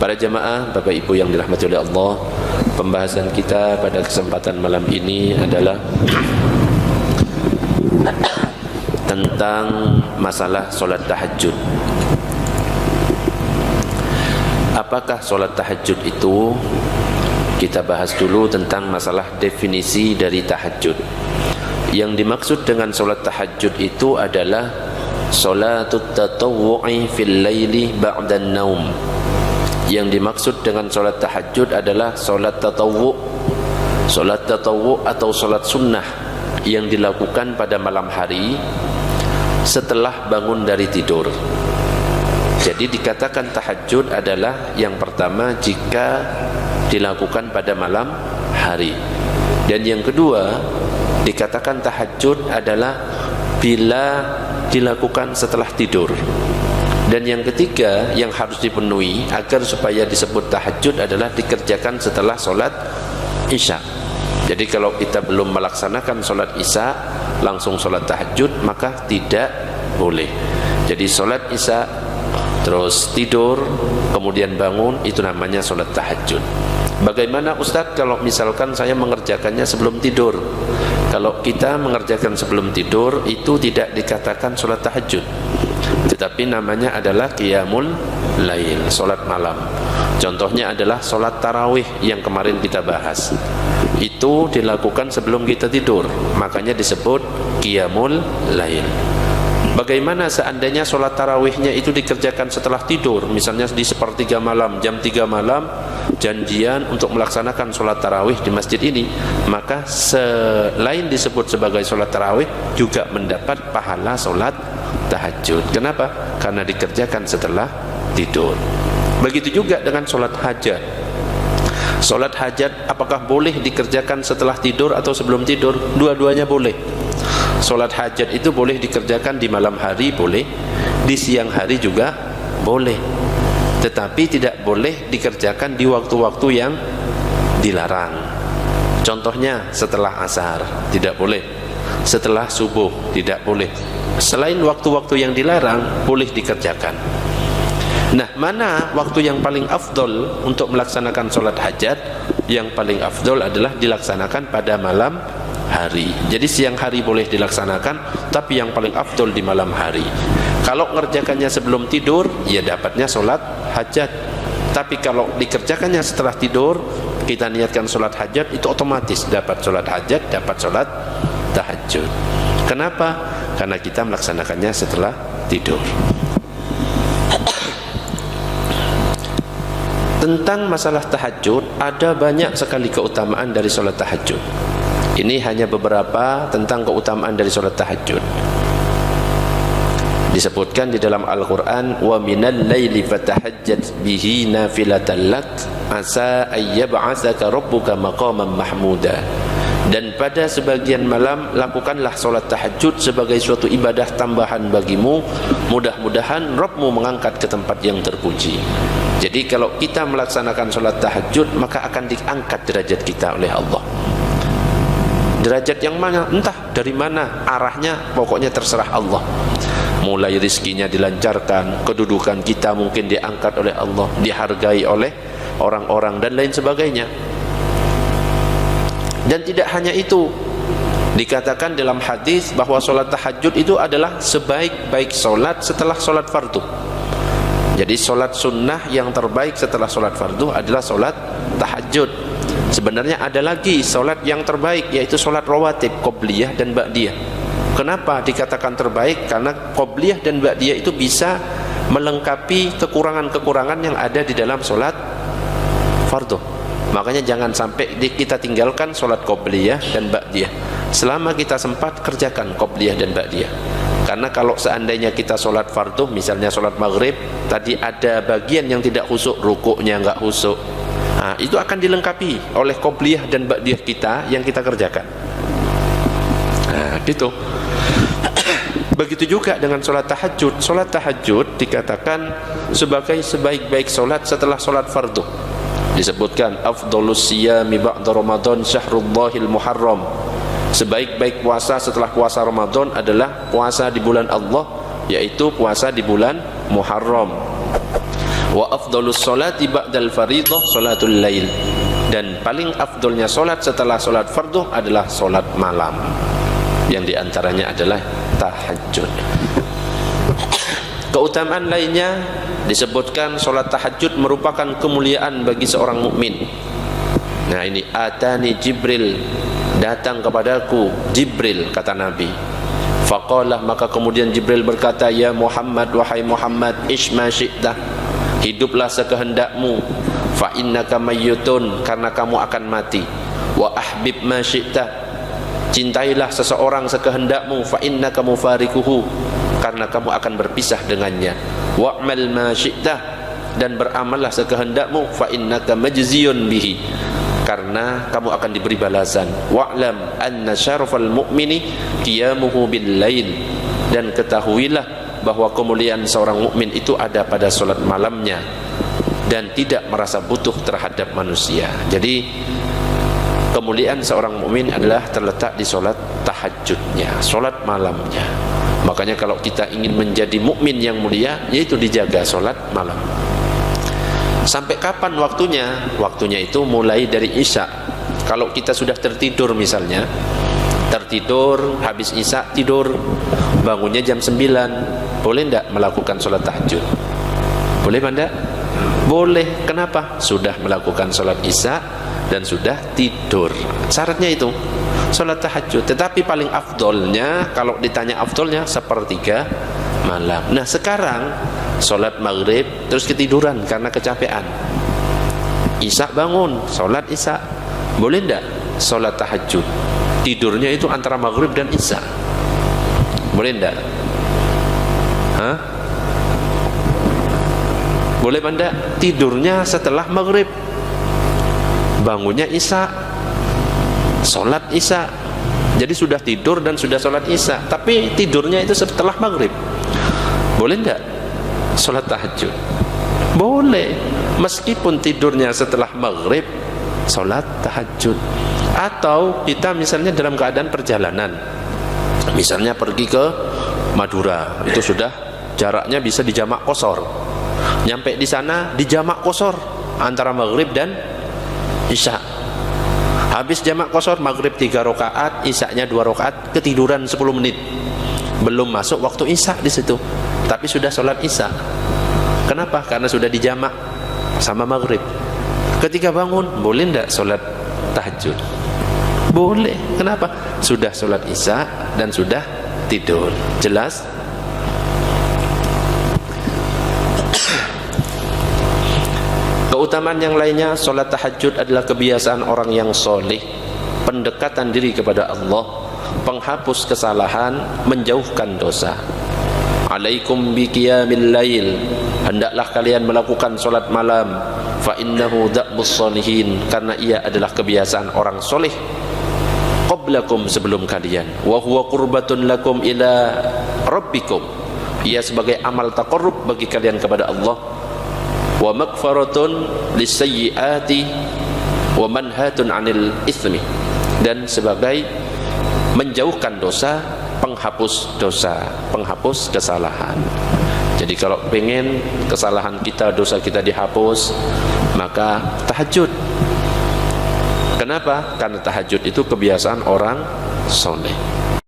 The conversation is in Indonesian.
Para jamaah, Bapak Ibu yang dirahmati oleh Allah, pembahasan kita pada kesempatan malam ini adalah tentang masalah solat tahajud. Apakah solat tahajud itu? Kita bahas dulu tentang masalah definisi dari tahajud. Yang dimaksud dengan solat tahajud itu adalah solatut tatawwu'i fil laili ba'dan naum. Yang dimaksud dengan solat tahajud adalah solat tatawwu'. Solat tatawwu' atau solat sunnah yang dilakukan pada malam hari setelah bangun dari tidur. Jadi dikatakan tahajud adalah yang pertama jika dilakukan pada malam hari. Dan yang kedua dikatakan tahajud adalah bila dilakukan setelah tidur. Dan yang ketiga yang harus dipenuhi agar supaya disebut tahajud adalah dikerjakan setelah solat isya. Jadi kalau kita belum melaksanakan solat isya langsung solat tahajud maka tidak boleh. Jadi solat isya terus tidur kemudian bangun itu namanya solat tahajud. Bagaimana Ustadz kalau misalkan saya mengerjakannya sebelum tidur? Kalau kita mengerjakan sebelum tidur itu tidak dikatakan solat tahajud, tetapi namanya adalah qiyamul lail, solat malam. Contohnya adalah solat tarawih yang kemarin kita bahas. Itu dilakukan sebelum kita tidur, makanya disebut qiyamul lail. Bagaimana seandainya sholat tarawihnya itu dikerjakan setelah tidur, misalnya di sepertiga malam, jam 3 malam janjian untuk melaksanakan sholat tarawih di masjid ini, maka selain disebut sebagai sholat tarawih juga mendapat pahala sholat tahajud. Kenapa? Karena dikerjakan setelah tidur. Begitu juga dengan sholat hajat. Sholat hajat apakah boleh dikerjakan setelah tidur atau sebelum tidur? Dua-duanya boleh. Sholat hajat itu boleh dikerjakan di malam hari, boleh, di siang hari juga boleh, tetapi tidak boleh dikerjakan di waktu-waktu yang dilarang. Contohnya setelah asar tidak boleh, setelah subuh tidak boleh. Selain waktu-waktu yang dilarang boleh dikerjakan. Nah, mana waktu yang paling afdol untuk melaksanakan sholat hajat? Yang paling afdol adalah dilaksanakan pada malam hari. Jadi siang hari boleh dilaksanakan, tapi yang paling afdol di malam hari. Kalau mengerjakannya sebelum tidur, ya dapatnya sholat hajat. Tapi kalau dikerjakannya setelah tidur, kita niatkan sholat hajat, itu otomatis dapat sholat hajat, dapat sholat tahajud. Kenapa? Karena kita melaksanakannya setelah tidur. Tentang masalah tahajud, ada banyak sekali keutamaan dari sholat tahajud. Ini hanya beberapa tentang keutamaan dari sholat tahajud. Disebutkan di dalam Al-Quran, wa minal laili fatahajjat bihi nafilatan lak asa ayyab'atsaka rabbuka maqaman mahmuda. Dan pada sebagian malam lakukanlah sholat tahajud sebagai suatu ibadah tambahan bagimu, mudah-mudahan Rabbmu mengangkat ke tempat yang terpuji. Jadi kalau kita melaksanakan sholat tahajud maka akan diangkat derajat kita oleh Allah. Derajat yang mana? Entah dari mana arahnya, pokoknya terserah Allah. Mulai rizkinya dilancarkan, kedudukan kita mungkin diangkat oleh Allah, dihargai oleh orang-orang dan lain sebagainya. Dan tidak hanya itu, dikatakan dalam hadis bahwa sholat tahajud itu adalah sebaik-baik sholat setelah sholat fardu. Jadi sholat sunnah yang terbaik setelah sholat fardu adalah sholat tahajud. Sebenarnya ada lagi sholat yang terbaik, yaitu sholat rawatib, qobliyah dan ba'diyah. Kenapa dikatakan terbaik? Karena qobliyah dan ba'diyah itu bisa melengkapi kekurangan-kekurangan yang ada di dalam sholat fardu. Makanya jangan sampai kita tinggalkan sholat qobliyah dan ba'diyah. Selama kita sempat, kerjakan qobliyah dan ba'diyah. Karena kalau seandainya kita sholat fardu, misalnya sholat maghrib, tadi ada bagian yang tidak khusyuk, rukuknya nggak khusyuk, nah, itu akan dilengkapi oleh qobliyah dan ba'diyah kita yang kita kerjakan. Nah, gitu. Begitu juga dengan sholat tahajud. Sholat tahajud dikatakan sebagai sebaik-baik sholat setelah sholat fardu. Disebutkan afdhalus siyami ba'da Ramadan syahrullahil muharram. Sebaik-baik puasa setelah puasa Ramadan adalah puasa di bulan Allah, yaitu puasa di bulan Muharram. Wa afdhalus sholati ba'dal fardhah sholatul lail. Dan paling afdolnya solat setelah solat fardu adalah solat malam, yang diantaranya adalah tahajud. Keutamaan lainnya disebutkan solat tahajud merupakan kemuliaan bagi seorang mukmin. Nah ini, atani Jibril, datang kepadaku Jibril, kata Nabi. Faqalah, maka kemudian Jibril berkata, ya Muhammad, wahai Muhammad, ishma syi'tah, hiduplah sekehendakmu, fa innaka mayyutun, karena kamu akan mati. Wa ahbib ma syi'ta, cintailah seseorang sekehendakmu, fa innaka mufarikuhu, karena kamu akan berpisah dengannya. Wa'mal ma syi'ta, dan beramallah sekehendakmu, fa innaka majziyun bihi, karena kamu akan diberi balasan. Wa'lam anna syarafal mu'mini qiyamuhu bil lail, dan ketahuilah bahwa kemuliaan seorang mukmin itu ada pada solat malamnya dan tidak merasa butuh terhadap manusia. Jadi kemuliaan seorang mukmin adalah terletak di solat tahajudnya, solat malamnya. Makanya kalau kita ingin menjadi mukmin yang mulia, yaitu dijaga solat malam. Sampai kapan waktunya? Waktunya itu mulai dari Isya. Kalau kita sudah tertidur misalnya, tertidur habis Isya, tidur, bangunnya jam 9, boleh tidak melakukan sholat tahajud? Boleh tidak? Boleh. Kenapa? Sudah melakukan sholat Isya dan sudah tidur. Syaratnya itu sholat tahajud. Tetapi paling afdolnya, kalau ditanya afdolnya, sepertiga malam. Nah sekarang sholat maghrib terus ketiduran karena kecapean, Isya bangun, sholat Isya, boleh tidak sholat tahajud? Tidurnya itu antara maghrib dan Isya, boleh tidak? Hah? Boleh tidak? Tidurnya setelah maghrib, bangunnya Isya, sholat Isya. Jadi sudah tidur dan sudah sholat Isya, tapi tidurnya itu setelah maghrib. Boleh tidak sholat tahajud? Boleh, meskipun tidurnya setelah maghrib, sholat tahajud. Atau kita misalnya dalam keadaan perjalanan, misalnya pergi ke Madura, itu sudah jaraknya bisa dijamak qashar. Nyampe di sana dijamak qashar antara maghrib dan Isya. Habis jamak qashar, maghrib 3 rakaat, Isyanya 2 rakaat, ketiduran 10 menit. Belum masuk waktu Isya di situ, tapi sudah sholat Isya. Kenapa? Karena sudah dijamak sama maghrib. Ketika bangun, boleh tidak sholat tahajud? Boleh. Kenapa? Sudah sholat Isya dan sudah tidur. Jelas? Keutamaan yang lainnya, sholat tahajud adalah kebiasaan orang yang soleh, pendekatan diri kepada Allah, penghapus kesalahan, menjauhkan dosa. Alaikum biqiyamil lail, hendaklah kalian melakukan solat malam. Fa innahu da'bus sholihin, karena ia adalah kebiasaan orang soleh qablakum, sebelum kalian. Wa huwa qurbatun lakum ila rabbikum, ia sebagai amal taqarrub bagi kalian kepada Allah. Wa maghfaratun lisayyiati wa manhatun 'anil itsmi, dan sebagai menjauhkan dosa, penghapus dosa, penghapus kesalahan. Jadi kalau pengen kesalahan kita, dosa kita dihapus, maka tahajud. Kenapa? Karena tahajud itu kebiasaan orang soleh.